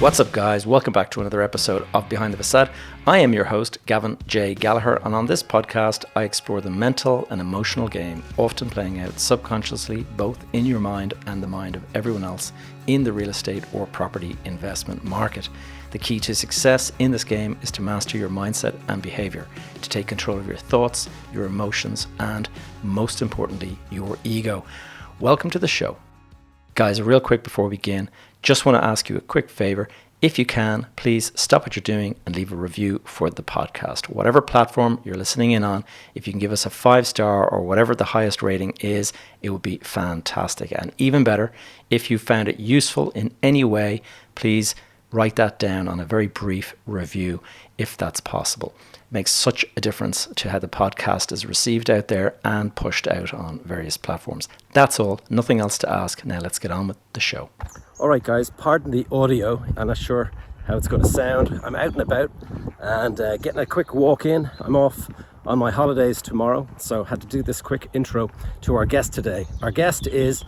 What's up, guys? Welcome back to another episode of Behind the Facade. I am your host, Gavin J. Gallagher, and on this podcast, I explore the mental and emotional game, often playing out subconsciously, both in your mind and the mind of everyone else in the real estate or property investment market. The key to success in this game is to master your mindset and behavior, to take control of your thoughts, your emotions, and most importantly, your ego. Welcome to the show. Guys, real quick before we begin, just want to ask you a quick favor. If you can, please stop what you're doing and leave a review for the podcast. Whatever platform you're listening in on, if you can give us a 5-star or whatever the highest rating is, it would be fantastic. And even better, if you found it useful in any way, please write that down on a very brief review if that's possible. It makes such a difference to how the podcast is received out there and pushed out on various platforms. That's all, nothing else to ask. Now let's get on with the show. All right, guys, pardon the audio. I'm not sure how it's going to sound. I'm out and about and getting a quick walk in. I'm off on my holidays tomorrow, so I had to do this quick intro to our guest today. Our guest is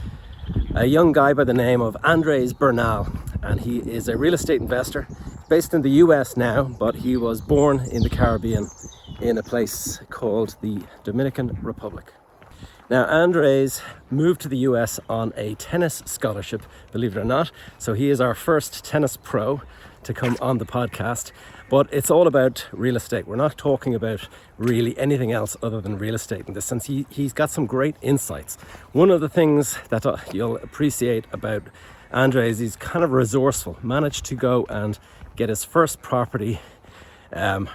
a young guy by the name of Andres Bernal, and he is a real estate investor based in the US now, but he was born in the Caribbean in a place called the Dominican Republic. Now, Andres moved to the US on a tennis scholarship, believe it or not. So he is our first tennis pro to come on the podcast, but it's all about real estate. We're not talking about really anything else other than real estate in this sense. He's got some great insights. One of the things that you'll appreciate about Andres, he's kind of resourceful, managed to go and get his first property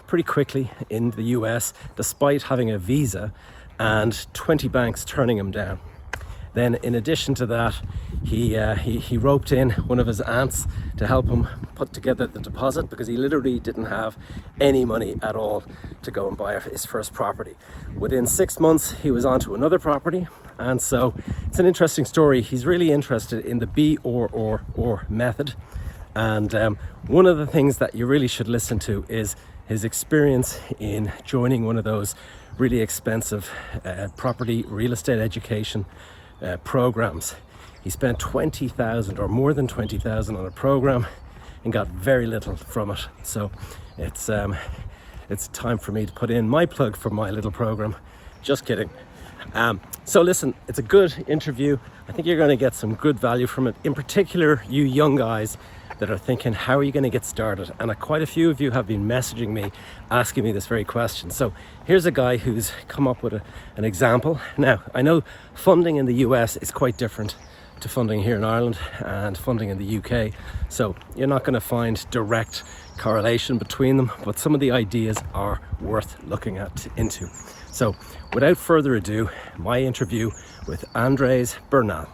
pretty quickly in the US, despite having a visa and 20 banks turning him down. Then in addition to that, he roped in one of his aunts to help him put together the deposit, because he literally didn't have any money at all to go and buy his first property. Within 6 months, he was on to another property. And so it's an interesting story. He's really interested in the be or method. And one of the things that you really should listen to is his experience in joining one of those really expensive property real estate education programs. He spent $20,000 or more than $20,000 on a program and got very little from it. So it's time for me to put in my plug for my little program. Just kidding. So listen, it's a good interview. I think you're going to get some good value from it. In particular, you young guys that are thinking, how are you going to get started? And quite a few of you have been messaging me, asking me this very question. So here's a guy who's come up with an example. Now, I know funding in the US is quite different to funding here in Ireland and funding in the UK. So you're not going to find direct correlation between them, but some of the ideas are worth looking into. So without further ado, my interview with Andres Bernal.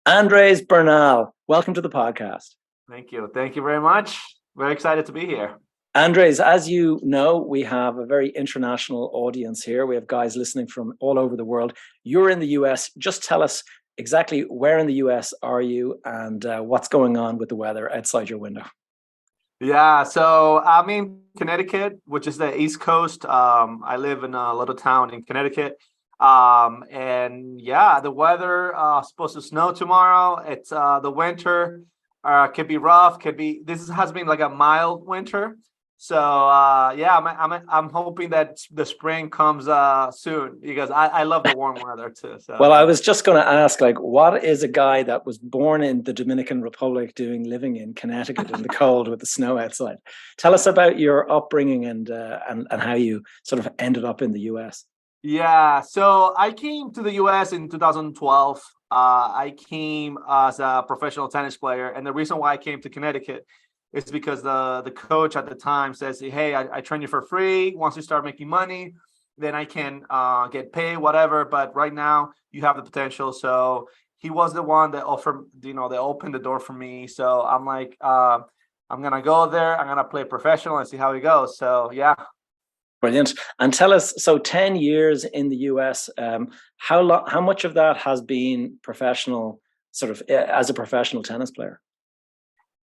Andres Bernal, welcome to the podcast. Thank you. Thank you very much. Very excited to be here. Andres, as you know, we have a very international audience here. We have guys listening from all over the world. You're in the US. Just tell us exactly where in the US are you and what's going on with the weather outside your window. Yeah, so I'm in Conneticut, which is the East Coast. I live in a little town in Connecticut. And yeah, the weather supposed to snow tomorrow. It's the winter could be rough. This has been like a mild winter. So yeah, I'm hoping that the spring comes soon, because I love the warm weather too. So. Well, I was just going to ask, like, what is a guy that was born in the Dominican Republic living in Connecticut in the cold with the snow outside? Tell us about your upbringing and how you sort of ended up in the US. Yeah, so I came to the US in 2012. I came as a professional tennis player, and the reason why I came to Connecticut is because the coach at the time says, hey, I train you for free. Once you start making money, then I can get paid, whatever. But right now you have the potential. So he was the one that offered, they opened the door for me. So I'm like, I'm going to go there. I'm going to play professional and see how it goes. So yeah. Brilliant. And tell us, so 10 years in the US, how much of that has been professional, sort of as a professional tennis player?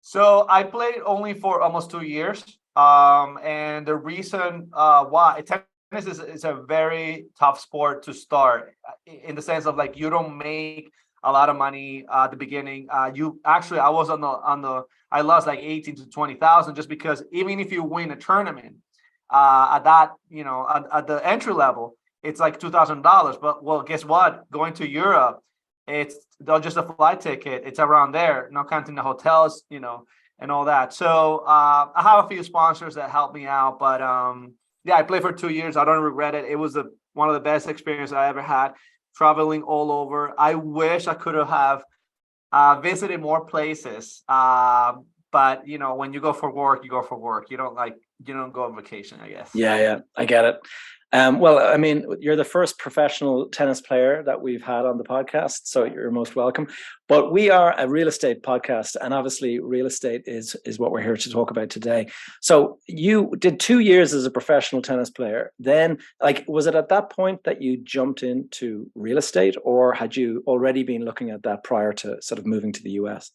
So I played only for almost 2 years. And the reason why tennis is a very tough sport to start, in the sense of like you don't make a lot of money at the beginning. I was I lost like 18 to 20,000 just because even if you win a tournament at that, at the entry level, it's like $2,000. But well, guess what? Going to Europe, it's just a flight ticket. It's around there, not counting the hotels, and all that. So I have a few sponsors that help me out, but I played for 2 years. I don't regret it. It was one of the best experiences I ever had, traveling all over. I wish I could have visited more places. But when you go for work, you go for work. You don't go on vacation, I guess. Yeah, I get it. Well, I mean, you're the first professional tennis player that we've had on the podcast, so you're most welcome. But we are a real estate podcast, and obviously real estate is what we're here to talk about today. So you did 2 years as a professional tennis player. Then, was it at that point that you jumped into real estate, or had you already been looking at that prior to sort of moving to the US?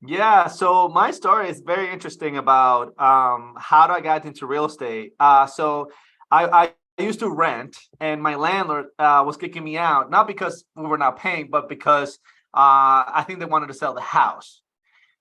Yeah, so my story is very interesting about how I got into real estate. So I used to rent, and my landlord was kicking me out, not because we were not paying, but because I think they wanted to sell the house.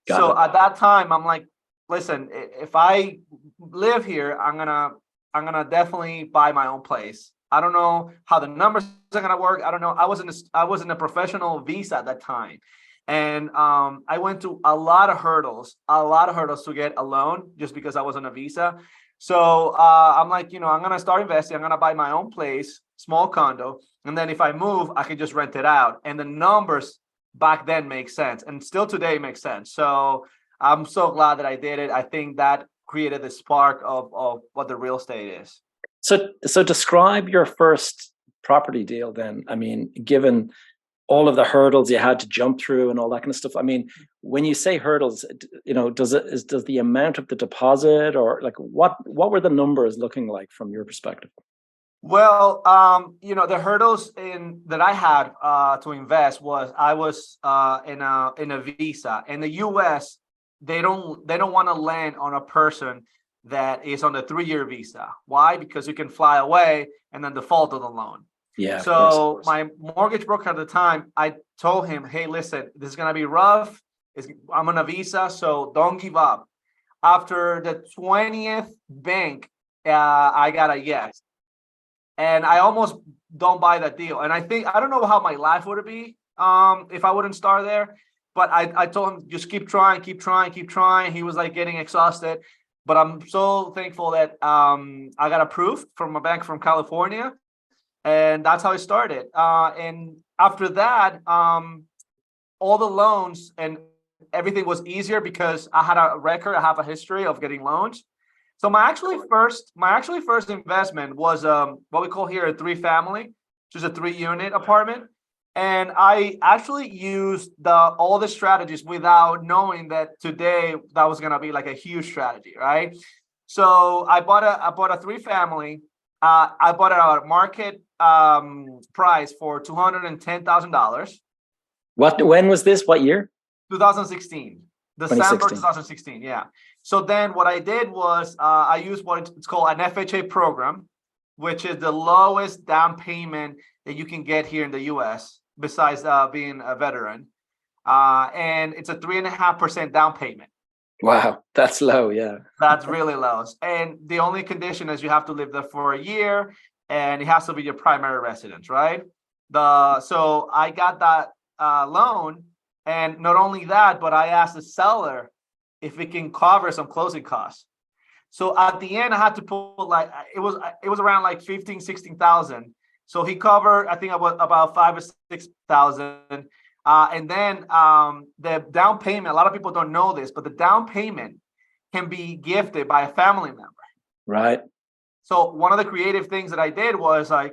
At that time, I'm like, listen, if I live here, I'm gonna definitely buy my own place. I don't know how the numbers are gonna work. I don't know. I was in a professional visa at that time. And I went through a lot of hurdles to get a loan just because I was on a visa. So I'm like, I'm going to start investing. I'm going to buy my own place, small condo. And then if I move, I can just rent it out. And the numbers back then make sense. And still today make sense. So I'm so glad that I did it. I think that created the spark of what the real estate is. So describe your first property deal then. I mean, given all of the hurdles you had to jump through and all that kind of stuff. I mean, when you say hurdles, does the amount of the deposit, or what were the numbers looking like from your perspective? Well, the hurdles that I had to invest was I was in a visa. In the US, they don't want to lend on a person that is on a 3-year visa. Why? Because you can fly away and then default on the loan. Yeah. So my mortgage broker at the time, I told him, hey, listen, this is going to be rough. I'm on a visa, so don't give up. After the 20th bank, I got a yes. And I almost don't buy that deal. And I don't know how my life would be if I wouldn't start there. But I told him, just keep trying. He was like getting exhausted. But I'm so thankful that I got approved from a bank from California. And that's how it started. And after that, all the loans and everything was easier because I had a record. I have a history of getting loans. So my actually first investment was what we call here a 3-family, just a 3-unit apartment. And I actually used all the strategies without knowing that today that was gonna be like a huge strategy, right? So I bought a 3-family. I bought it at a market price for $210,000. When was this? What year? 2016. December 2016. Yeah. So then what I did was I used what it's called an FHA program, which is the lowest down payment that you can get here in the US besides being a veteran. And it's a 3.5% down payment. Wow, that's low. Yeah. That's really low. And the only condition is you have to live there for a year, and it has to be your primary residence, right? So I got that loan, and not only that, but I asked the seller if it can cover some closing costs. So at the end, I had to put it was around like 16,000. So he covered, I think, about 5,000 or 6,000. And then the down payment, a lot of people don't know this, but the down payment can be gifted by a family member. Right. So one of the creative things that I did was I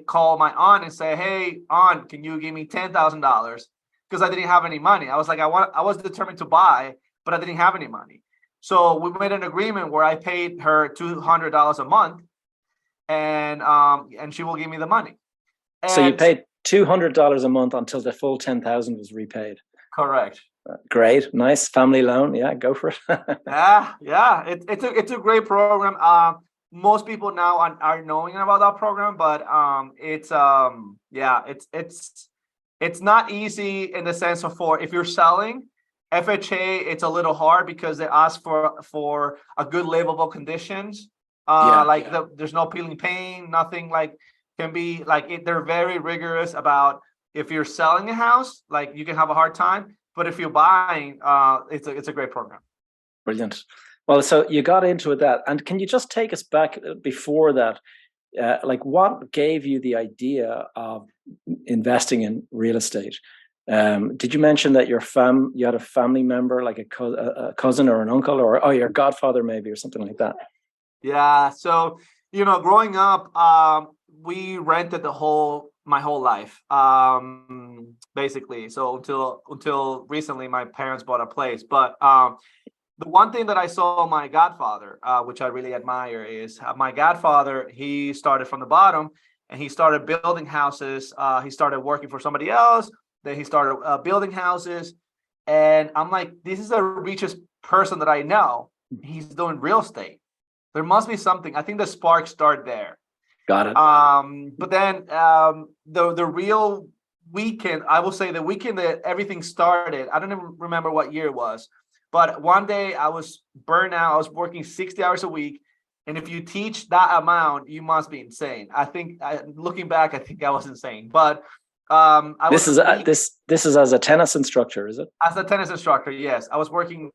called my aunt and say, hey, aunt, can you give me $10,000? Because I didn't have any money. I was like, I was determined to buy, but I didn't have any money. So we made an agreement where I paid her $200 a month, and she will give me the money. And so you paid $200 a month until the full 10,000 was repaid. Correct. Great, nice family loan. Yeah, go for it. yeah. It's a great program. Most people now are knowing about that program, but it's it's not easy in the sense of if you're selling FHA, it's a little hard because they ask for a good livable conditions. There's no peeling paint, nothing like can be like it, they're very rigorous about if you're selling a house, like you can have a hard time, but if you're buying, it's a great program. Brilliant. Well, so you got into that, and can you just take us back before that? Like, what gave you the idea of investing in real estate? Did you mention that you had a family member, like a cousin or an uncle, or your godfather maybe, or something like that? Yeah. So growing up, we rented my whole life, basically. So until recently, my parents bought a place. But the one thing that I saw my godfather, which I really admire, is my godfather. He started from the bottom, and he started building houses. He started working for somebody else. Then he started building houses, and I'm like, this is the richest person that I know. He's doing real estate. There must be something. I think the spark started there. Got it. But then the real weekend, I will say the weekend that everything started, I don't even remember what year it was, but one day I was burnt out. I was working 60 hours a week. And if you teach that amount, you must be insane. I think looking back, I think I was insane. But this is as a tennis instructor, is it? As a tennis instructor, yes. I was working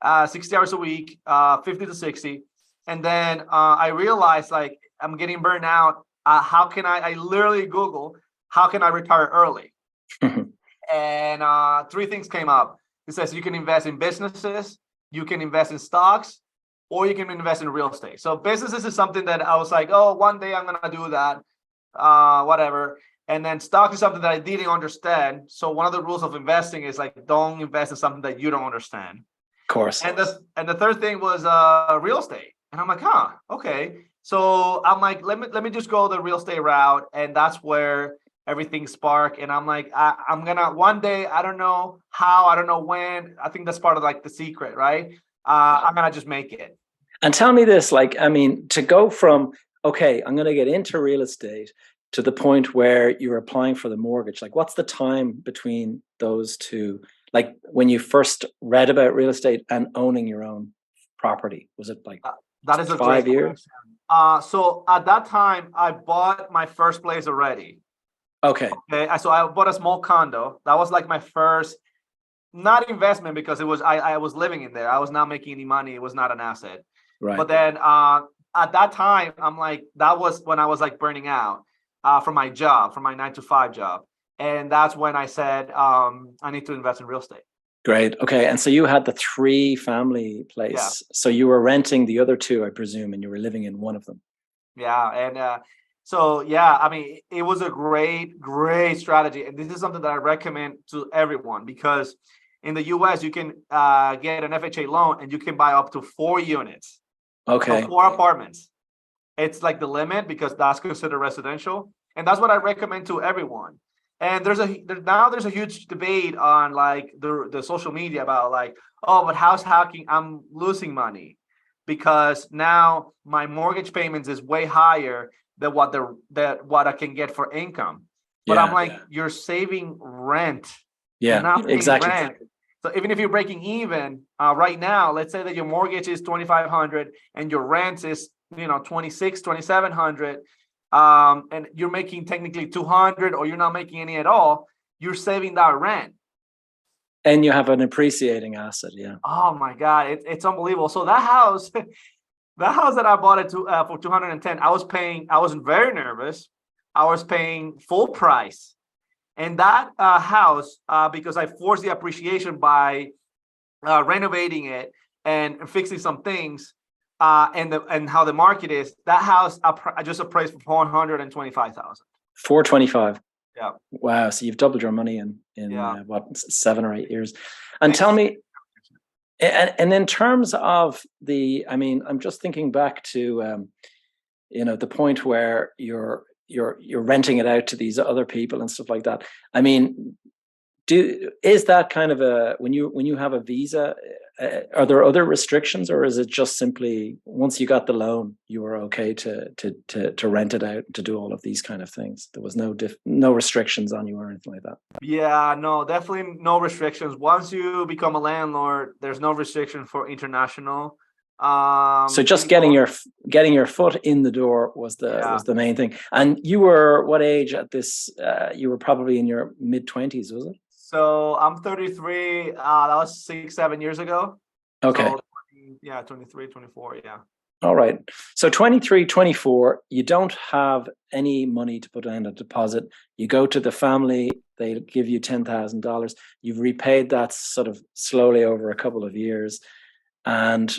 60 hours a week, 50 to 60. And then I realized, like, I'm getting burned out. How can I literally Google, how can I retire early? And three things came up. It says you can invest in businesses, you can invest in stocks, or you can invest in real estate. So businesses is something that I was like, oh, one day I'm going to do that, whatever. And then stocks is something that I didn't understand. So one of the rules of investing is like, don't invest in something that you don't understand. Of course. And the third thing was real estate. And I'm like, okay. So I'm like, let me just go the real estate route. And that's where everything sparked. And I'm like, I'm gonna one day, I don't know how, I don't know when. I think that's part of like the secret, right? I'm gonna just make it. And tell me this, like, I mean, to go from, okay, I'm gonna get into real estate to the point where you're applying for the mortgage, like what's the time between those two? Like when you first read about real estate and owning your own property, was it like that is a 5 years? So at that time, I bought my first place already. Okay. So I bought a small condo. That was like my first, not investment because it was I was living in there. I was not making any money. It was not an asset. Right. But then at that time, I'm like, that was when I was like burning out from my job, from my 9-to-5 job. And that's when I said, I need to invest in real estate. Great. Okay. And so you had the 3-family place. Yeah. So you were renting the other 2, I presume, and you were living in one of them. Yeah. And so, yeah, I mean, it was a great strategy. And this is something that I recommend to everyone because in the US, you can get an FHA loan and you can buy up to 4 units. Okay. So 4 apartments. It's like the limit because that's considered residential. And that's what I recommend to everyone. And there's a huge debate on like the social media about like, oh, but house hacking, I'm losing money because now my mortgage payments is way higher than what I can get for income. But I'm like, you're saving rent. Yeah, exactly. Rent. So even if you're breaking even right now, let's say that your mortgage is $2,500 and your rent is $2,700. And you're making technically $200 or you're not making any at all, you're saving that rent. And you have an appreciating asset, yeah. Oh my God, it's unbelievable. So that house that I bought it for 210, I was very nervous. I was paying full price. And that house, because I forced the appreciation by renovating it and fixing some things, and how the market is, that house I just appraised for $425,000. $425,000. Yeah. Wow. So you've doubled your money in 7 or 8 years. And tell me, and in terms of I'm just thinking back to, the point where you're renting it out to these other people and stuff like that. I mean, is that kind of a when you have a visa, are there other restrictions, or is it just simply once you got the loan you were okay to rent it out and to do all of these kind of things? There was no restrictions on you or anything like that? Yeah, no, definitely no restrictions. Once you become a landlord, there's no restriction for international. So just getting your foot in the door was the main thing. And you were what age at this? You were probably in your mid-20s, was it? So I'm 33. That was 6-7 years ago. Okay. So, 23, 24. Yeah. All right. So 23, 24, you don't have any money to put down a deposit. You go to the family, they give you $10,000. You've repaid that sort of slowly over a couple of years. And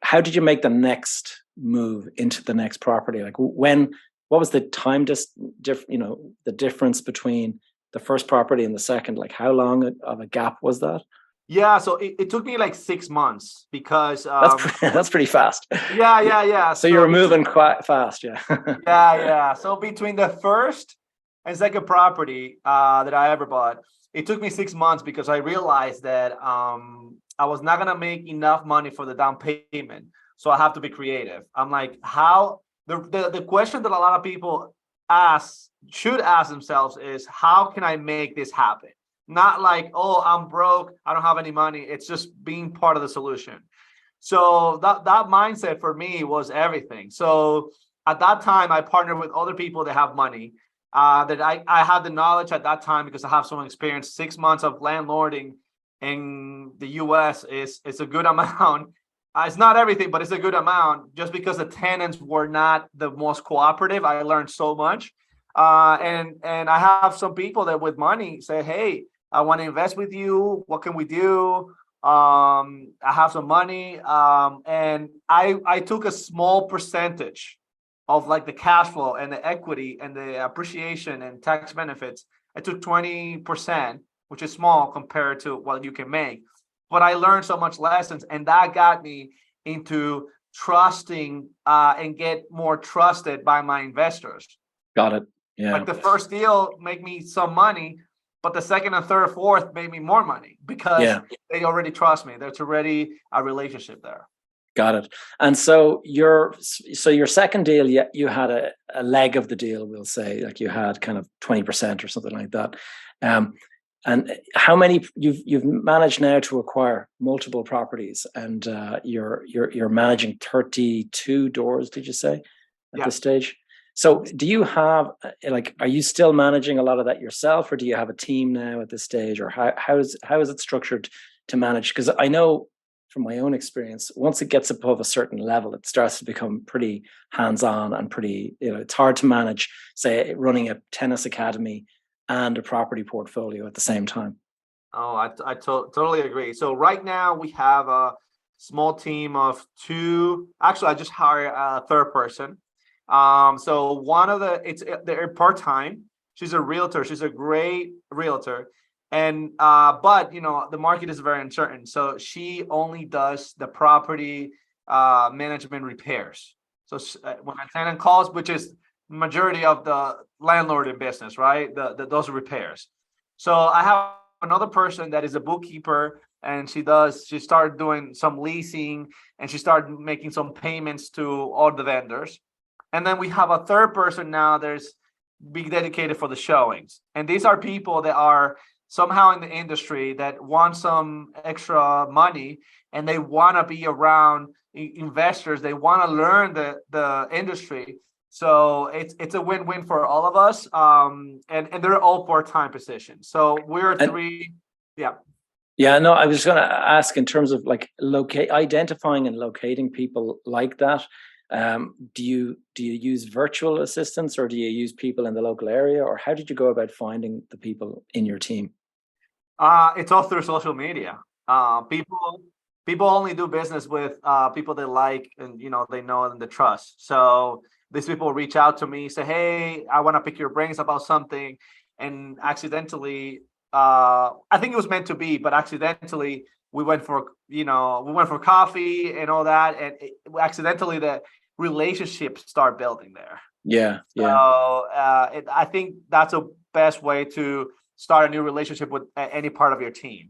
how did you make the next move into the next property? Like what was the time the difference between the first property and the second? Like how long of a gap was that? Yeah, so it took me like 6 months because that's pretty fast. Yeah. So you were moving quite fast, yeah. Yeah. So between the first and second property that I ever bought, it took me 6 months because I realized that I was not gonna make enough money for the down payment. So I have to be creative. I'm like, how the question that a lot of people should ask themselves is, how can I make this happen? Not like, oh, I'm broke, I don't have any money. It's just being part of the solution. So that mindset for me was everything. So at that time, I partnered with other people that have money. That I had the knowledge at that time because I have some experience. 6 months of landlording in the US is a good amount. It's not everything, but it's a good amount. Just because the tenants were not the most cooperative, I learned so much. And I have some people that with money say, hey, I want to invest with you. What can we do? I have some money. And I took a small percentage of like the cash flow and the equity and the appreciation and tax benefits. I took 20%, which is small compared to what you can make. But I learned so much lessons, and that got me into trusting and get more trusted by my investors. Got it. Yeah. Like the first deal made me some money, but the second and third, fourth made me more money because they already trust me. There's already a relationship there. Got it. And so your second deal, you had a leg of the deal, we'll say, like you had kind of 20% or something like that. And how many you've managed now to acquire multiple properties, and you're managing 32 doors, did you say, at this stage? So do you have are you still managing a lot of that yourself, or do you have a team now at this stage, or how is it structured to manage? Because I know from my own experience, once it gets above a certain level, it starts to become pretty hands-on and pretty, it's hard to manage, say, running a tennis academy and a property portfolio at the same time. Oh, I totally agree. So right now we have a small team of 2. Actually, I just hired a third person. So one of they're part-time. She's a realtor. She's a great realtor. And but the market is very uncertain. So she only does the property management repairs. So when a tenant calls, which is majority of the landlord in business, right? Those repairs. So I have another person that is a bookkeeper, and she started doing some leasing, and she started making some payments to all the vendors. And then we have a third person now that's being dedicated for the showings. And these are people that are somehow in the industry that want some extra money, and they want to be around investors. They want to learn the industry. So it's a win-win for all of us. And they're all part-time positions. So we're 3. Yeah. Yeah, no, I was going to ask in terms of identifying and locating people like that. Do you use virtual assistants, or do you use people in the local area, or how did you go about finding the people in your team? It's all through social media. People only do business with people they like, and they know and they trust. So these people reach out to me, say, "Hey, I want to pick your brains about something," and accidentally, I think it was meant to be, but accidentally we went for coffee and all that, and accidentally the relationships start building there. Yeah. So I think that's the best way to start a new relationship with any part of your team.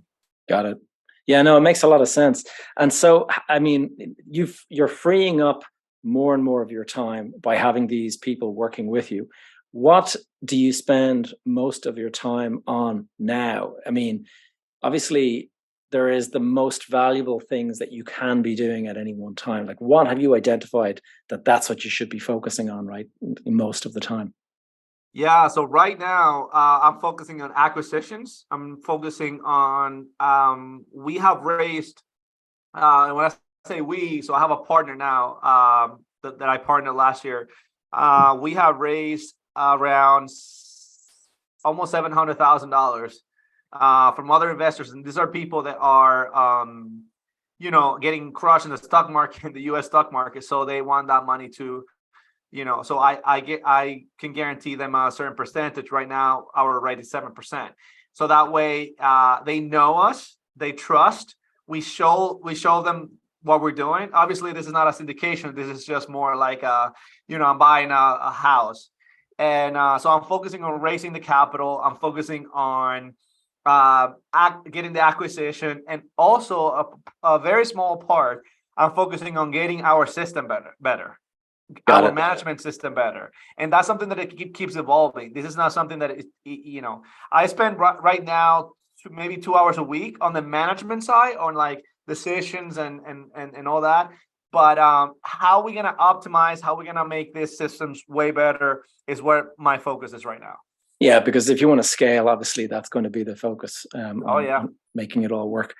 Got it. Yeah, no, it makes a lot of sense. And so, I mean, you're freeing up more and more of your time by having these people working with you. What do you spend most of your time on now? I mean, obviously, there is the most valuable things that you can be doing at any one time. Like, what have you identified that that's what you should be focusing on, right, most of the time? Yeah, so right now I'm focusing on acquisitions. I'm focusing on we have raised and when I say we, so I have a partner now that I partnered last year. We have raised around almost $700,000 from other investors, and these are people that are getting crushed in the stock market, in the U.S. stock market, so they want that money to. So I can guarantee them a certain percentage. Right now, our rate is 7%. So that way, they know us, they trust. We show them what we're doing. Obviously, this is not a syndication. This is just more like I'm buying a house, and so I'm focusing on raising the capital. I'm focusing on getting the acquisition, and also a very small part. I'm focusing on getting our system better. Got Our it. management system better, and that's something that it keeps evolving. This is not something that I spend right now maybe 2 hours a week on the management side, on like decisions and all that. But how we gonna optimize, how we gonna make these systems way better is where my focus is right now. Yeah, because if you want to scale, obviously that's going to be the focus on making it all work.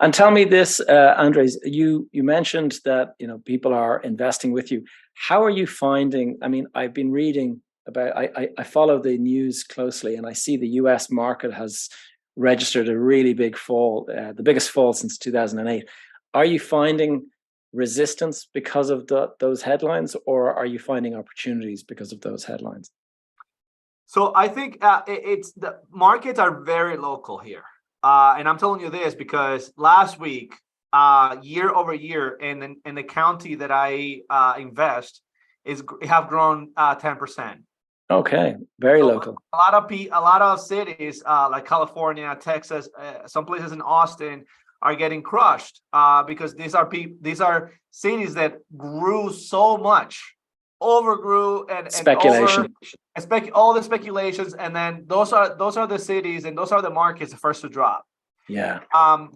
And tell me this, Andres, you mentioned that people are investing with you. How are you finding? I mean, I've been reading about. I follow the news closely, and I see the U.S. market has registered a really big fall, the biggest fall since 2008. Are you finding resistance because of those headlines, or are you finding opportunities because of those headlines? So I think it's the markets are very local here, and I'm telling you this because last week, year over year, in the county that I invest have grown 10%. Okay, very local. A lot of cities like California, Texas, some places in Austin are getting crushed because these are cities that grew so much, overgrew and Speculation. all the speculations, and then those are the cities and those are the markets first to drop. Yeah.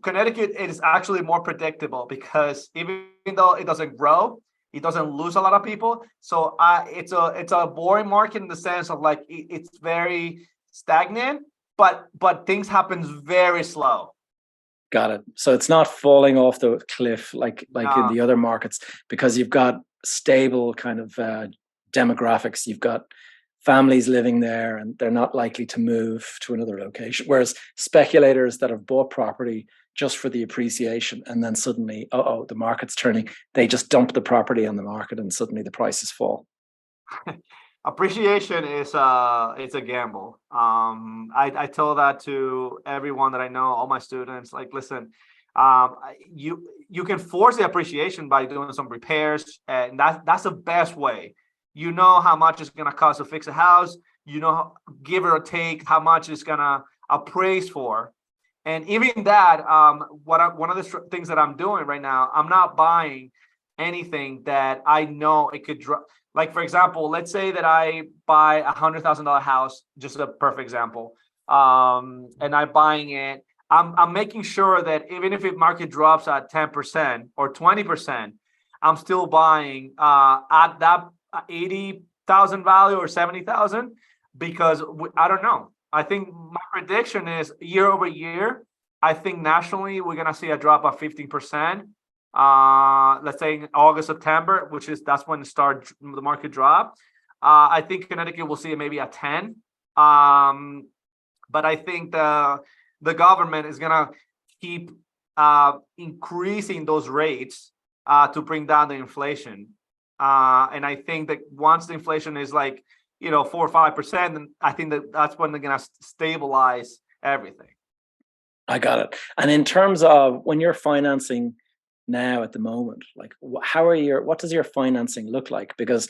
Connecticut is actually more predictable because even though it doesn't grow, it doesn't lose a lot of people. So it's a boring market in the sense of like it's very stagnant, but things happen very slow. Got it. So it's not falling off the cliff like in the other markets, because you've got stable kind of demographics. You've got families living there and they're not likely to move to another location. Whereas speculators that have bought property just for the appreciation and then suddenly, the market's turning, they just dump the property on the market and suddenly the prices fall. Appreciation is it's a gamble. I tell that to everyone that I know, all my students, like, listen, you can force the appreciation by doing some repairs, and that's the best way. You know how much it's gonna cost to fix a house, give or take how much it's gonna appraise for. And even that, one of the things that I'm doing right now, I'm not buying anything that I know it could drop. Like, for example, let's say that I buy $100,000 house, just a perfect example, and I'm buying it. I'm making sure that even if the market drops at 10% or 20%, I'm still buying at that 80,000 value or 70,000, because I don't know. I think my prediction is year over year, I think nationally we're gonna see a drop of 15%. Let's say in August, September, that's when the market drop. I think Connecticut will see maybe a 10. But I think the government is gonna keep increasing those rates to bring down the inflation. And I think that once the inflation is like 4 or 5%, then I think that's when they're gonna stabilize everything. I got it. And in terms of when you're financing now at the moment, like what does your financing look like? Because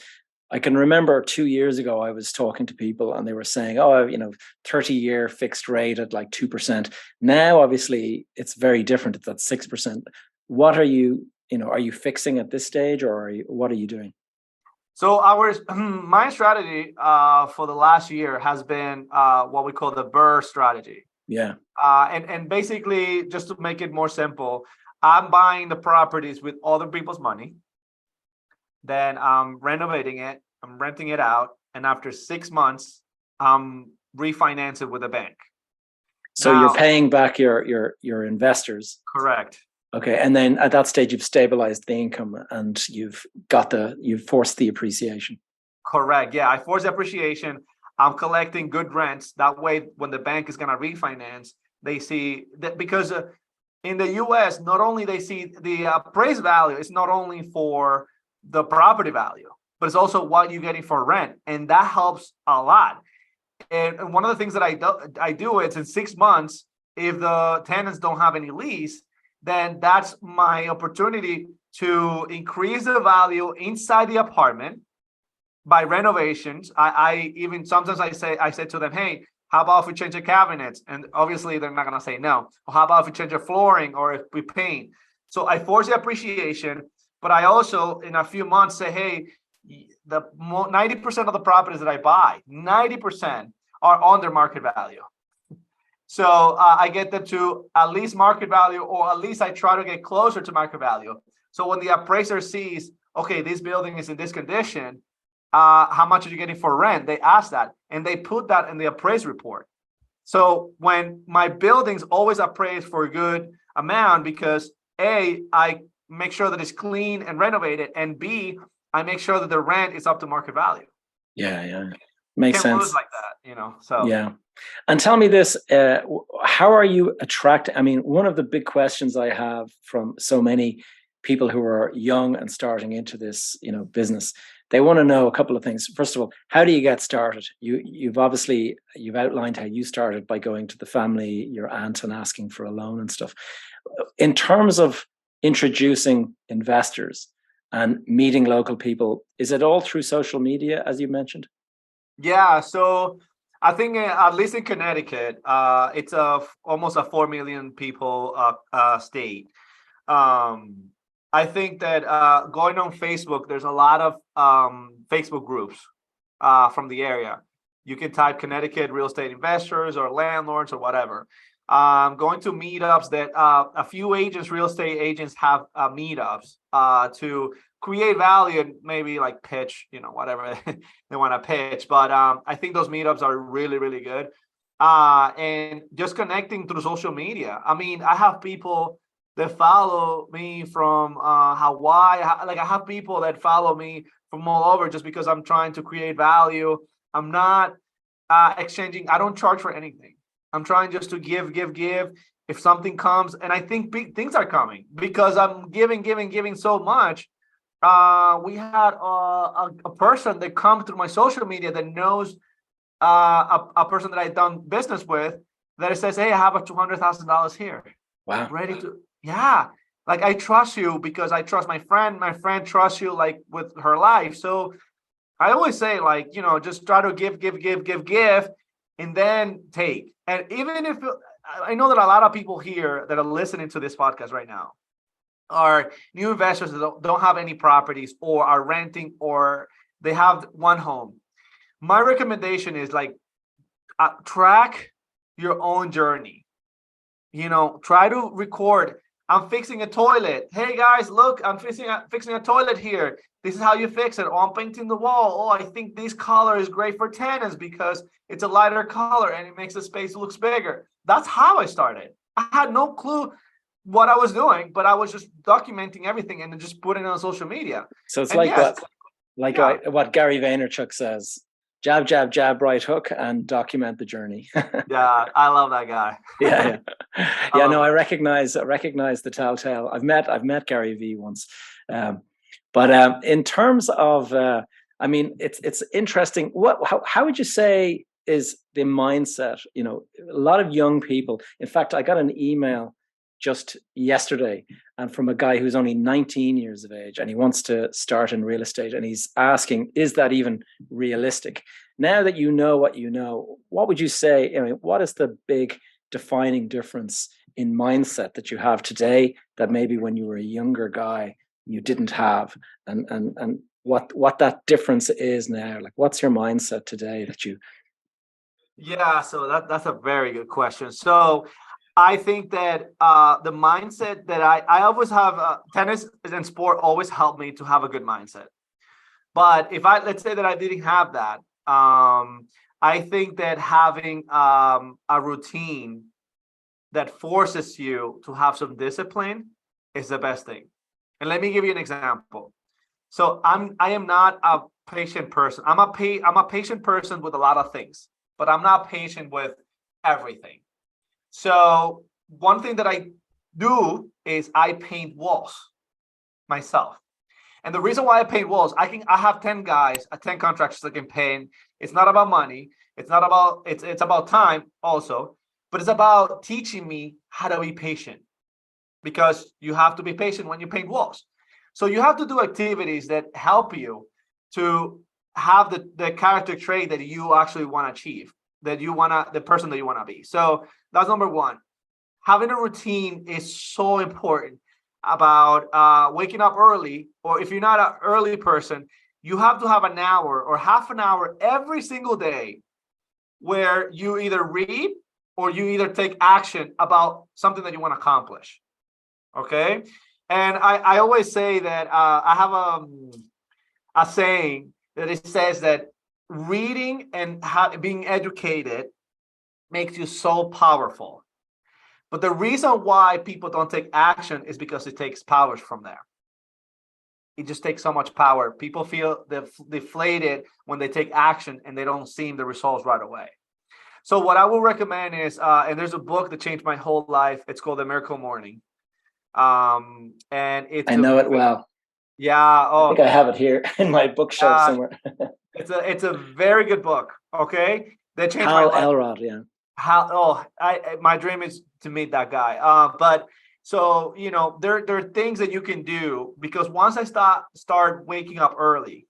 I can remember 2 years ago, I was talking to people and they were saying, 30-year fixed rate at like 2%. Now, obviously, it's very different. It's at 6%. What are you fixing at this stage, or what are you doing? So my strategy for the last year has been what we call the Burr strategy. Yeah. And basically, just to make it more simple, I'm buying the properties with other people's money. Then I'm renovating it, I'm renting it out, and after 6 months, I'm refinancing with a bank. So Now, you're paying back your investors. Correct. Okay, and then at that stage, you've stabilized the income and you've forced the appreciation. Correct. Yeah, I force the appreciation. I'm collecting good rents. That way, when the bank is gonna refinance, they see that, because in the U.S., not only they see the appraised value, it's not only for the property value, but it's also what you're getting for rent, and that helps a lot. And one of the things that I do is in 6 months, if the tenants don't have any lease, then that's my opportunity to increase the value inside the apartment by renovations. I even sometimes I say to them, hey, how about if we change the cabinets? And obviously they're not gonna say no. Or how about if we change the flooring, or if we paint? So I force the appreciation, but I also in a few months say, hey, the 90% of the properties that I buy, 90% are under market value. So I get them to at least market value, or at least I try to get closer to market value. So when the appraiser sees, okay, this building is in this condition, how much are you getting for rent? They ask that, and they put that in the appraised report. So when my building's always appraised for a good amount, because A, I make sure that it's clean and renovated, and B, I make sure that the rent is up to market value. Yeah. Makes Can't sense. lose like that, so. Yeah. And tell me this, how are you attracting? I mean, one of the big questions I have from so many people who are young and starting into this, business, they want to know a couple of things. First of all, how do you get started? You've outlined how you started by going to the family, your aunt, and asking for a loan and stuff. In terms of introducing investors and meeting local people, is it all through social media, as you mentioned? Yeah, so I think at least in Connecticut, it's almost a 4 million people state. I think that going on Facebook, there's a lot of Facebook groups from the area. You can type Connecticut real estate investors or landlords or whatever. Going to meetups that a few real estate agents have meetups to create value and maybe like pitch, whatever they want to pitch. But I think those meetups are really, really good. And just connecting through social media. I mean, I have people that follow me from Hawaii. I have people that follow me from all over just because I'm trying to create value. I'm not exchanging. I don't charge for anything. I'm trying just to give. If something comes, and I think big things are coming because I'm giving so much. We had a person that comes through my social media that knows a person that I've done business with, that says, hey, I have a $200,000 here. Wow. Ready to, yeah. Like, I trust you because I trust my friend. My friend trusts you, like, with her life. So I always say, like, just try to give, and then take. And even if I know that a lot of people here that are listening to this podcast right now are new investors that don't have any properties, or are renting, or they have one home. My recommendation is, like, track your own journey. Try to record. I'm fixing a toilet. Hey guys, look, I'm fixing a toilet here. This is how you fix it. Oh, I'm painting the wall. Oh, I think this color is great for tenants because it's a lighter color and it makes the space looks bigger. That's how I started. I had no clue what I was doing, but I was just documenting everything and then just putting it on social media. So it's And what Gary Vaynerchuk says: jab, jab, jab, right hook, and document the journey. Yeah, I love that guy. Yeah. No, I recognize the telltale. I've met Gary V once, but in terms of, I mean, it's interesting. How would you say is the mindset? A lot of young people. In fact, I got an email just yesterday, and from a guy who's only 19 years of age, and he wants to start in real estate, and he's asking, is that even realistic? Now that you know what you know, what would you say? I mean, what is the big defining difference in mindset that you have today that maybe when you were a younger guy you didn't have, and what that difference is now? Like, what's your mindset today that you? Yeah, so that's a very good question. So I think that the mindset that I always have, tennis and sport always helped me to have a good mindset. But if let's say that I didn't have that, I think that having a routine that forces you to have some discipline is the best thing. And let me give you an example. So I am not a patient person. I'm a patient person with a lot of things, but I'm not patient with everything. So one thing that I do is I paint walls myself. And the reason why I paint walls, I have 10 guys, 10 contractors that can paint. It's not about money. It's not about, it's about time also, but it's about teaching me how to be patient, because you have to be patient when you paint walls. So you have to do activities that help you to have the character trait that you actually want to achieve, the person that you want to be. So that's number one. Having a routine is so important about waking up early, or if you're not an early person, you have to have an hour or half an hour every single day where you either read or you either take action about something that you want to accomplish. Okay. And I always say that I have a saying that it says that reading and being educated makes you so powerful. But the reason why people don't take action is because it takes power from there. It just takes so much power. People feel deflated when they take action and they don't see the results right away. So what I will recommend is, and there's a book that changed my whole life. It's called The Miracle Morning. And it's I know it well. Yeah. Oh, I think I have it here in my bookshelf somewhere. it's a very good book. Okay, that changed Hal my life. Elrod, yeah. My dream is to meet that guy. But so there are things that you can do, because once I start waking up early,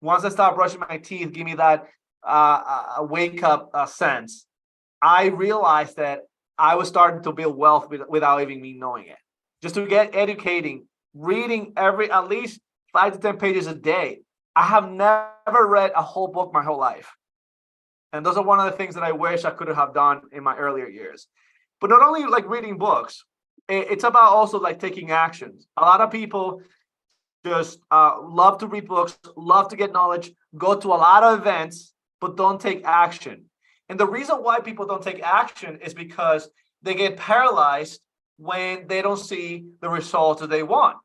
once I start brushing my teeth, give me that wake up sense. I realized that I was starting to build wealth without even me knowing it. Just to get educating, reading at least 5 to 10 pages a day. I have never read a whole book my whole life. And those are one of the things that I wish I could have done in my earlier years. But not only like reading books, it's about also like taking actions. A lot of people just love to read books, love to get knowledge, go to a lot of events, but don't take action. And the reason why people don't take action is because they get paralyzed when they don't see the results that they want.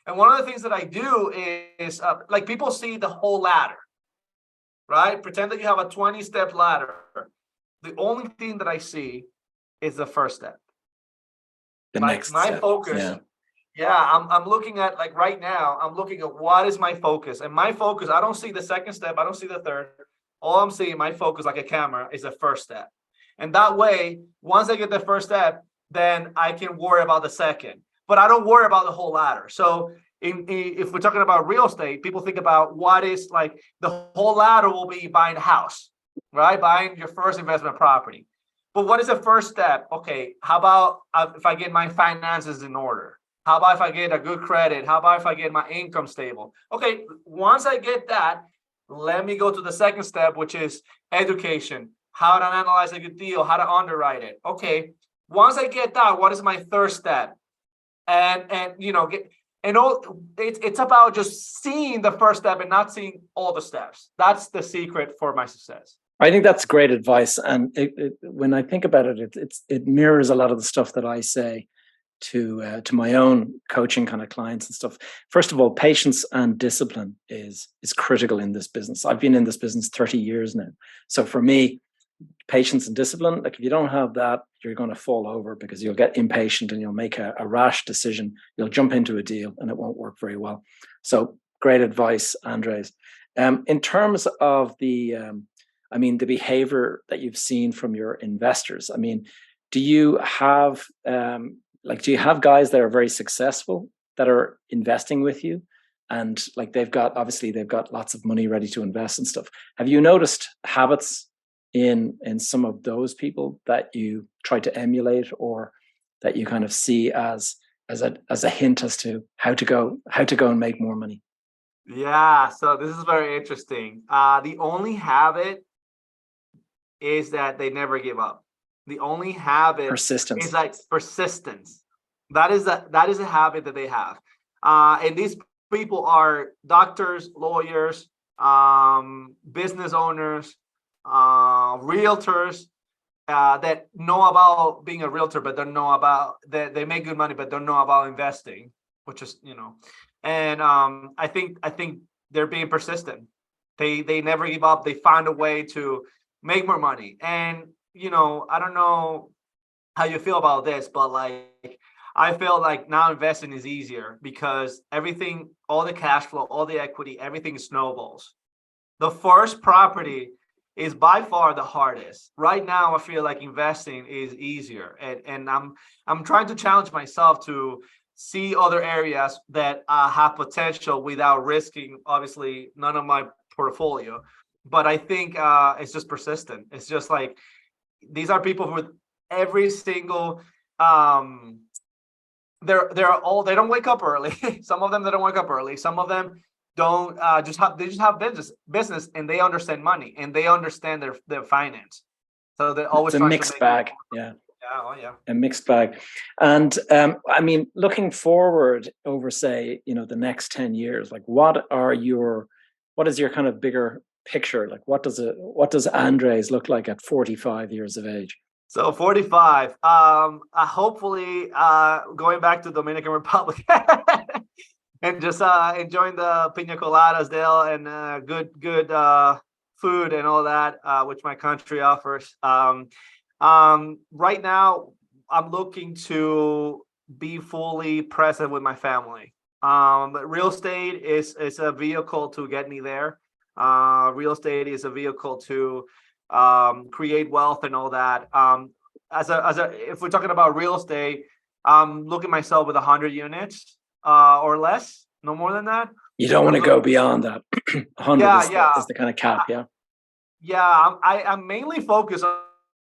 And one of the things that I do is like people see the whole ladder, right? Pretend that you have a 20-step ladder. The only thing that I see is the first step. The next my step. focus. Yeah, I'm looking at, like right now, I'm looking at what is my focus. And my focus, I don't see the second step. I don't see the third. All I'm seeing, my focus like a camera, is the first step. And that way, once I get the first step, then I can worry about the second. But I don't worry about the whole ladder. So if we're talking about real estate, people think about what is like the whole ladder will be buying a house, right? Buying your first investment property. But what is the first step? Okay, how about if I get my finances in order? How about if I get a good credit? How about if I get my income stable? Okay, once I get that, let me go to the second step, which is education. How to analyze a good deal, how to underwrite it. Okay, once I get that, what is my third step? It's about just seeing the first step and not seeing all the steps. That's the secret for my success. I think that's great advice. And when I think about it, it mirrors a lot of the stuff that I say to my own coaching kind of clients and stuff. First of all, patience and discipline is critical in this business. I've been in this business 30 years now. So for me, patience and discipline, like if you don't have that, you're going to fall over, because you'll get impatient and you'll make a rash decision. You'll jump into a deal and it won't work very well. So great advice, Andres. In terms of the behavior that you've seen from your investors, do you have like, do you have guys that are very successful that are investing with you, and like they've got lots of money ready to invest and stuff? Have you noticed habits in some of those people that you try to emulate, or that you kind of see as a hint as to how to go and make more money? Yeah, so this is very interesting. The only habit is that they never give up. The only habit is Persistence. like persistence. That is a habit that they have. And these people are doctors, lawyers, business owners, realtors, that know about being a realtor, but don't know about that they make good money, but don't know about investing, which is, and I think they're being persistent. They never give up. They find a way to make more money. And I don't know how you feel about this, but like I feel like now investing is easier because everything, all the cash flow, all the equity, everything snowballs. The first property is by far the hardest. Right now, I feel like investing is easier, and I'm trying to challenge myself to see other areas that have potential without risking, obviously, none of my portfolio. But I think it's just persistent. It's just like these are people with every single they're all they don't wake up early. Some of them they don't wake up early. Some of them don't they just have business and they understand money and they understand their finance. So they're always It's a trying to mixed make bag. more. Yeah. Yeah, oh yeah. A mixed bag. And I mean, looking forward over, say, the next 10 years, like what is your kind of bigger picture? Like what does Andres look like at 45 years of age? So 45. Hopefully going back to Dominican Republic and just enjoying the pina coladas there and good food and all that which my country offers. Right now I'm looking to be fully present with my family. Real estate is a vehicle to get me there. Real estate is a vehicle to create wealth and all that. If we're talking about real estate, I'm looking myself with 100 units or less, no more than that. You don't want to go beyond that. 100 is the kind of cap. I'm mainly focused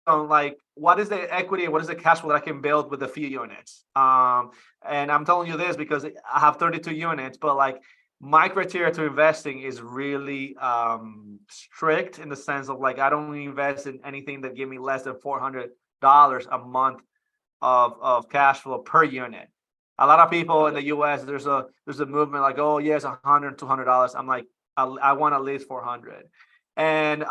on like what is the equity and what is the cash flow that I can build with a few units. And I'm telling you this because I have 32 units, but like my criteria to investing is really strict in the sense of like I don't invest in anything that give me less than $400 a month of cash flow per unit. A lot of people in the US, there's a movement like, oh yes, $100, $200. I'm like, I want at least 400. And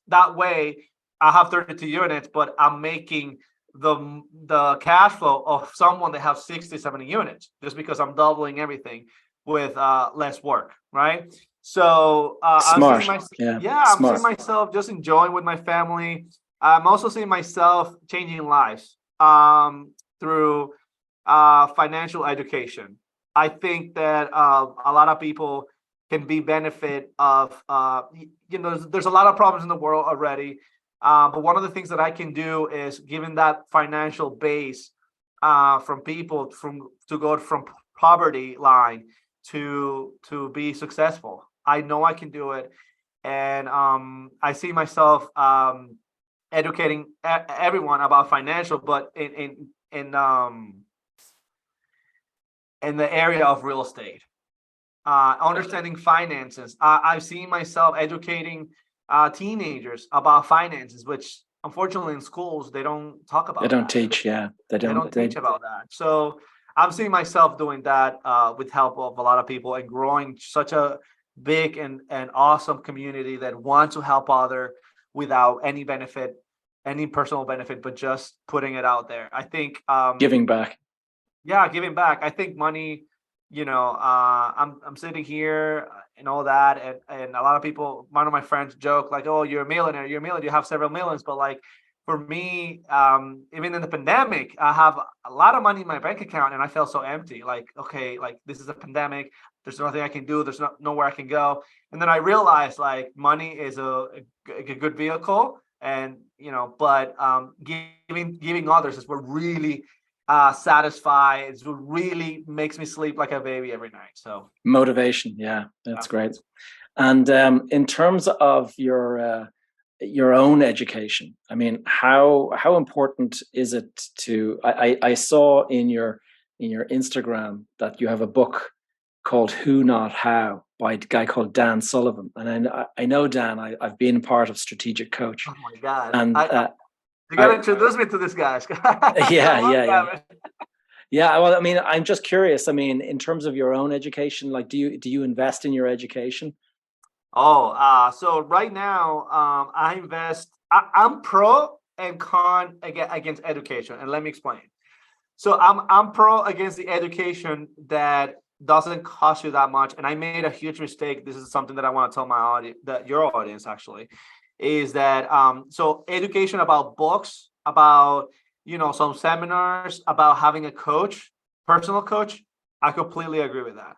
that way I have 32 units, but I'm making the cash flow of someone that have 60, 70 units just because I'm doubling everything with less work, right? So smart. I'm seeing myself just enjoying with my family. I'm also seeing myself changing lives through financial education. I think that a lot of people can be benefit of there's a lot of problems in the world already, but one of the things that I can do is giving that financial base from people to go from poverty line to be successful. I know I can do it, and I see myself educating everyone about financial, but in the area of real estate, understanding finances. I've seen myself educating teenagers about finances, which unfortunately in schools they don't talk about. They don't teach. Yeah, they don't teach about that. So I'm seeing myself doing that with help of a lot of people and growing such a big and awesome community that want to help other without any benefit, any personal benefit, but just putting it out there. I think giving back. Yeah, giving back. I think money, I'm sitting here and all that, and a lot of people, one of my friends joke like, "Oh, you're a millionaire. You have several millions." But like for me, even in the pandemic, I have a lot of money in my bank account, and I felt so empty. Like, okay, like this is a pandemic. There's nothing I can do. There's nowhere I can go. And then I realized like money is a good vehicle, and but giving others is what really satisfied. It really makes me sleep like a baby every night. So Motivation, yeah, that's great. And in terms of your own education, I mean, how important is it to? I saw in your Instagram that you have a book called "Who Not How" by a guy called Dan Sullivan, and I know Dan. I've been part of Strategic Coach, oh my God, and you gotta introduce me to this guy. yeah. Yeah, well, I mean, I'm just curious. I mean, in terms of your own education, like, do you invest in your education? So right now, I invest. I'm pro and con against education, and let me explain. So I'm pro against the education that doesn't cost you that much, and I made a huge mistake. This is something that I want to tell my audience, that your audience actually, is that so education about books, about some seminars, about having a coach, personal coach. I completely agree with that.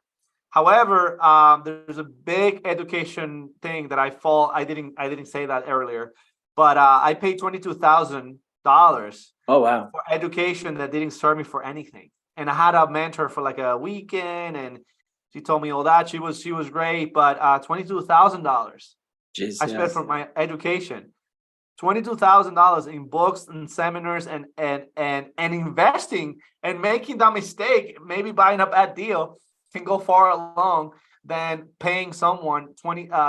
However, there's a big education thing that I fall. I didn't say that earlier, but I paid $22,000 Oh wow. for education that didn't serve me for anything. And I had a mentor for like a weekend, and she told me all that. She was great, but $22,000 Jeez, I spent yes. for my education. $22,000 in books and seminars and investing and making that mistake, maybe buying a bad deal, can go far along than paying someone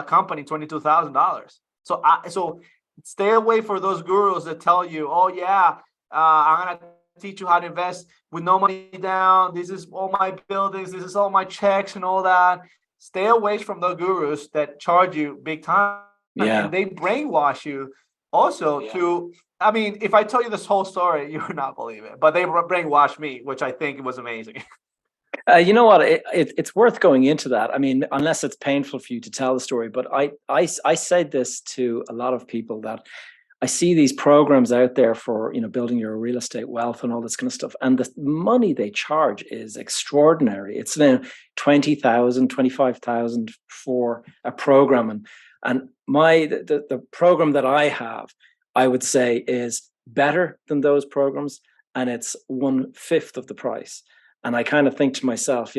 company $22,000. So stay away for those gurus that tell you, oh yeah, I'm gonna teach you how to invest with no money down. This is all my buildings, this is all my checks and all that. Stay away from the gurus that charge you big time, Yeah. and they brainwash you also to. I mean, if I tell you this whole story, you would not believe it. But they brainwashed me, which I think was amazing. You know what? It's worth going into that. I mean, unless it's painful for you to tell the story. But I said this to a lot of people, that I see these programs out there for, building your real estate wealth and all this kind of stuff. And the money they charge is extraordinary. It's now 20,000, 25,000 for a program. And the program that I have, I would say, is better than those programs. And it's 1/5 of the price. And I kind of think to myself,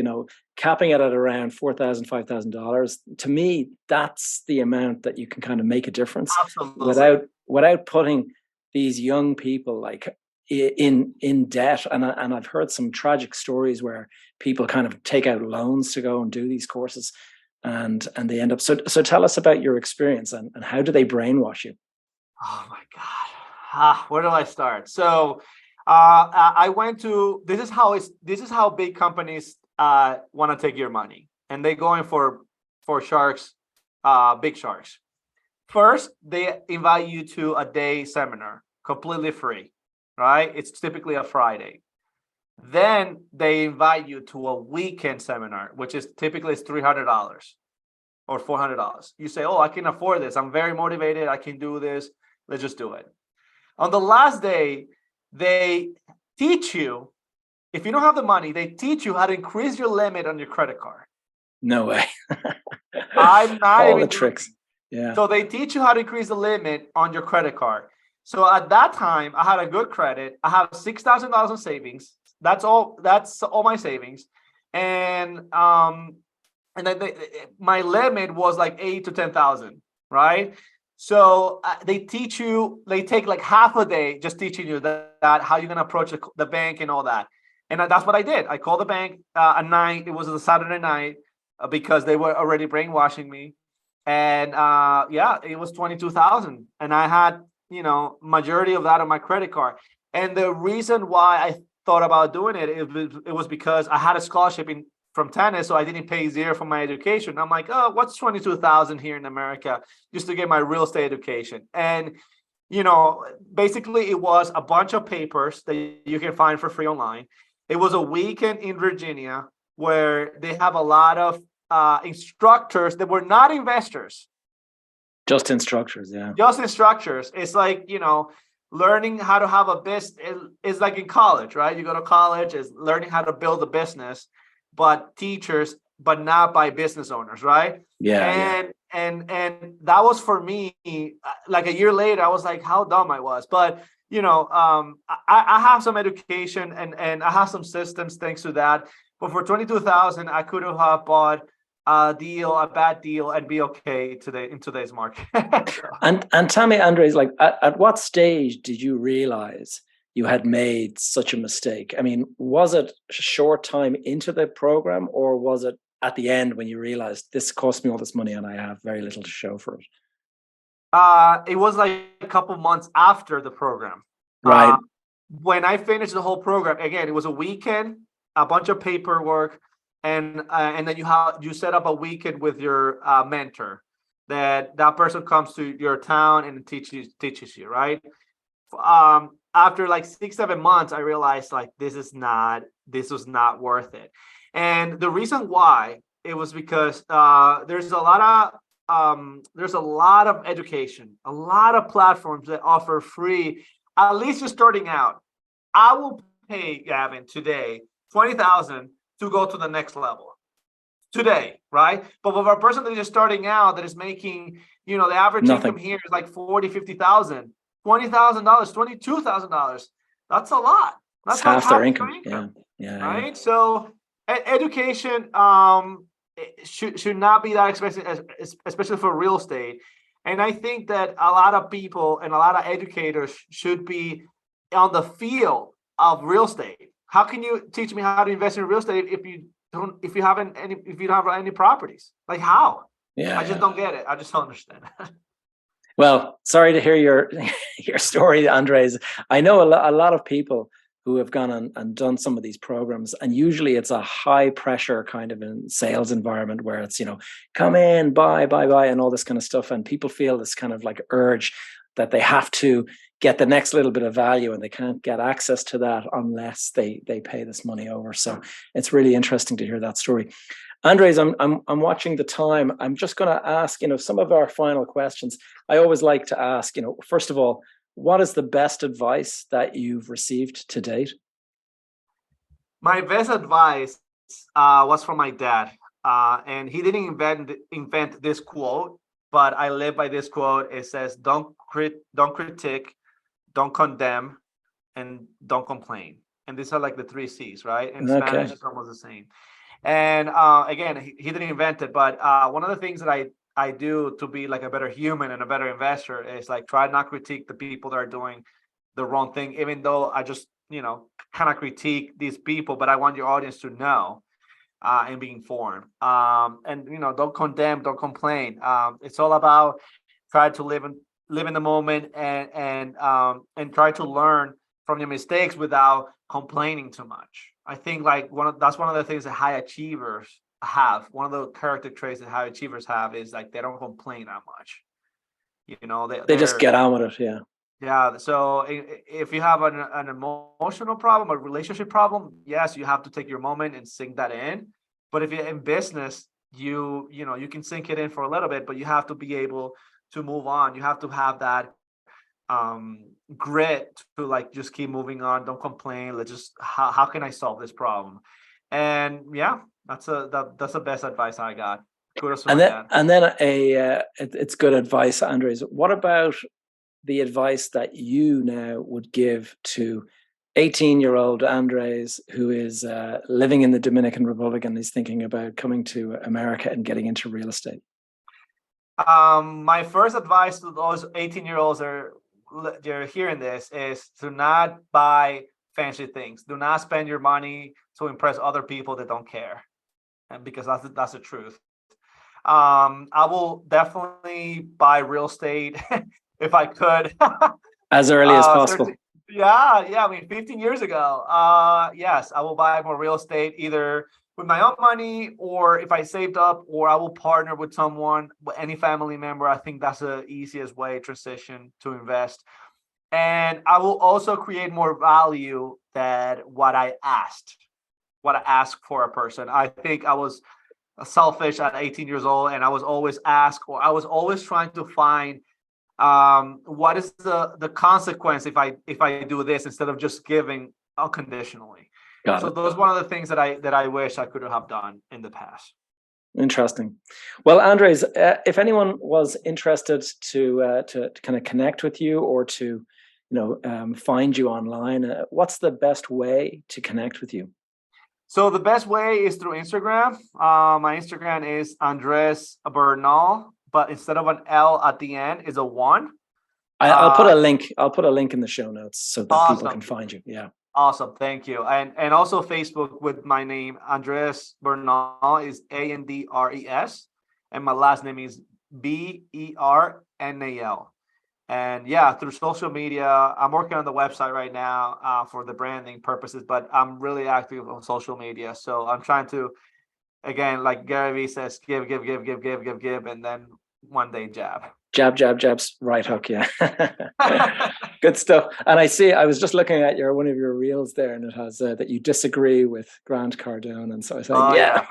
capping it at around $4,000, $5,000, to me, that's the amount that you can kind of make a difference Absolutely. without putting these young people like in debt. And I've heard some tragic stories where people kind of take out loans to go and do these courses, and they end up. So tell us about your experience, and how do they brainwash you? Oh my God. Where do I start? So I went to. This is how big companies want to take your money, and they go in for sharks, big sharks. First, they invite you to a day seminar, completely free, right? It's typically a Friday. Then they invite you to a weekend seminar, which is typically $300 or $400. You say, "Oh, I can afford this. I'm very motivated. I can do this. Let's just do it." On the last day, they teach you, if you don't have the money, they teach you how to increase your limit on your credit card. No way. I'm not All even the tricks. Yeah. So they teach you how to increase the limit on your credit card. So at that time, I had a good credit. I have $6,000 in savings. That's all. That's all my savings, and then my limit was like 8 to 10,000, right? So they teach you. They take like half a day just teaching you that how you're gonna approach the bank and all that. And that's what I did. I called the bank at night. It was a Saturday night because they were already brainwashing me. And yeah, it was 22,000, and I had majority of that on my credit card. And the reason why I thought about doing it was because I had a scholarship from tennis, so I didn't pay zero for my education. I'm like, oh, what's 22,000 here in America just to get my real estate education? And basically, it was a bunch of papers that you can find for free online. It was a weekend in Virginia where they have a lot of instructors that were not investors. Just instructors, yeah. Just instructors. It's like, learning how to have a business. It's like in college, right? You go to college, is learning how to build a business, but teachers, but not by business owners, right? Yeah. And that was for me. Like a year later, I was like, how dumb I was. But I have some education and I have some systems thanks to that. But for 22,000, I could have bought a bad deal, and be okay today in today's market. So. And tell me, Andres, like at what stage did you realize you had made such a mistake? I mean, was it a short time into the program, or was it at the end when you realized this cost me all this money and I have very little to show for it? It was like a couple months after the program. Right. When I finished the whole program, again, it was a weekend, a bunch of paperwork, and then you set up a weekend with your mentor. That person comes to your town and teaches you, right? After like 6-7 months, I realized like this was not worth it. And the reason why, it was because there's a lot of education, a lot of platforms that offer free, at least you're starting out. I will pay Gavin today 20,000 to go to the next level today, right? But with a person that is starting out, that is making, the average Nothing. income here is like 40, 50,000, $20,000, $22,000. That's a lot. That's It's like half their income. Yeah. Right. Yeah. So education should not be that expensive, especially for real estate. And I think that a lot of people and a lot of educators should be on the field of real estate. How can you teach me how to invest in real estate if you don't have any properties? Like how? Yeah. I just don't get it. I just don't understand. Well, sorry to hear your story, Andres. I know a lot of people who have gone and done some of these programs, and usually it's a high pressure kind of sales environment where it's, come in, buy, and all this kind of stuff. And people feel this kind of like urge that they have to get the next little bit of value, and they can't get access to that unless they pay this money over. So it's really interesting to hear that story. Andres, I'm watching the time. I'm just going to ask, some of our final questions. I always like to ask, first of all, what is the best advice that you've received to date? My best advice was from my dad, and he didn't invent this quote, but I live by this quote. It says, "Don't critique, don't condemn, and don't complain." And these are like the 3 C's, right? In Spanish, it's almost the same. And again, he didn't invent it, but one of the things that I do to be like a better human and a better investor is like try not critique the people that are doing the wrong thing, even though I just kind of critique these people, but I want your audience to know and be informed. And don't condemn, don't complain. It's all about try to live in the moment and try to learn from your mistakes without complaining too much. I think like that's one of the things that high achievers have. One of the character traits that high achievers have is like they don't complain that much. They just get on with it. Yeah. Yeah. So if you have an emotional problem, a relationship problem, yes, you have to take your moment and sink that in. But if you're in business, you can sink it in for a little bit, but you have to be able to move on. You have to have that grit to like just keep moving on. Don't complain. Let's just how can I solve this problem? And yeah, that's the best advice I got. Kudos to my dad. And then it's good advice, Andres. What about the advice that you now would give to 18-year-old Andres, who is living in the Dominican Republic and is thinking about coming to America and getting into real estate? My first advice to those 18-year-olds they're hearing this is to not buy fancy things. Do not spend your money to impress other people that don't care, and because that's the truth. I will definitely buy real estate if I could. As early as possible. Yeah. I mean, 15 years ago, yes, I will buy more real estate either with my own money or if I saved up, or I will partner with someone, any family member. I think that's the easiest way transition to invest. And I will also create more value than what I asked for a person. I think I was selfish at 18 years old, and I was always trying to find what is the consequence if I do this instead of just giving unconditionally. So those one of the things that I wish I could have done in the past. Interesting. Well, Andres, if anyone was interested to kind of connect with you or to find you online? What's the best way to connect with you? So the best way is through Instagram. My Instagram is Andres Bernal, but instead of an L at the end is a 1. I'll put a link. I'll put a link in the show notes so that people can find you. Yeah. Awesome. Thank you. And also Facebook with my name, Andres Bernal, is Andres. And my last name is Bernal. And yeah, through social media, I'm working on the website right now for the branding purposes, but I'm really active on social media. So I'm trying to, again, like Gary Vee says, give, and then one day jab. Jabs, right hook, yeah. Good stuff. And I was just looking at one of your reels there, and it has that you disagree with Grant Cardone, and so I thought, yeah.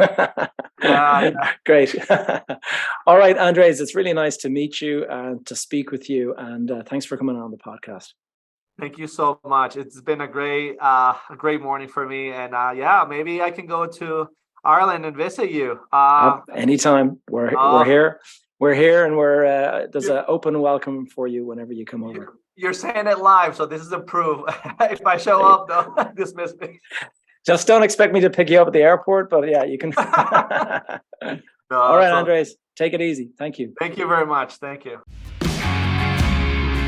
Great. All right, Andres, it's really nice to meet you and to speak with you, and thanks for coming on the podcast. Thank you so much. It's been a great morning for me, and maybe I can go to Ireland and visit you. Anytime. We're here. We're here, and there's an open welcome for you whenever you come over. You're saying it live, so this is a proof. If I show up, don't dismiss me. Just don't expect me to pick you up at the airport, but yeah, you can. All right, Andres, take it easy. Thank you. Thank you very much. Thank you.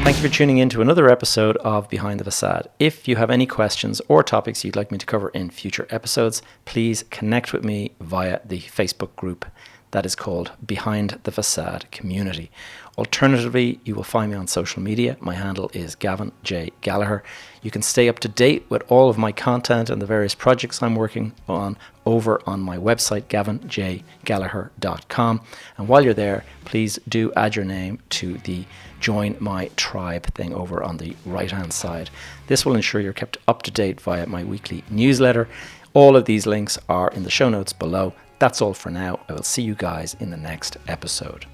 Thank you for tuning in to another episode of Behind the Facade. If you have any questions or topics you'd like me to cover in future episodes, please connect with me via the Facebook group that is called Behind the Facade Community. Alternatively, you will find me on social media. My handle is Gavin J. Gallagher. You can stay up to date with all of my content and the various projects I'm working on over on my website, gavinjgallagher.com. And while you're there, please do add your name to the Join My Tribe thing over on the right-hand side. This will ensure you're kept up to date via my weekly newsletter. All of these links are in the show notes below. That's all for now. I will see you guys in the next episode.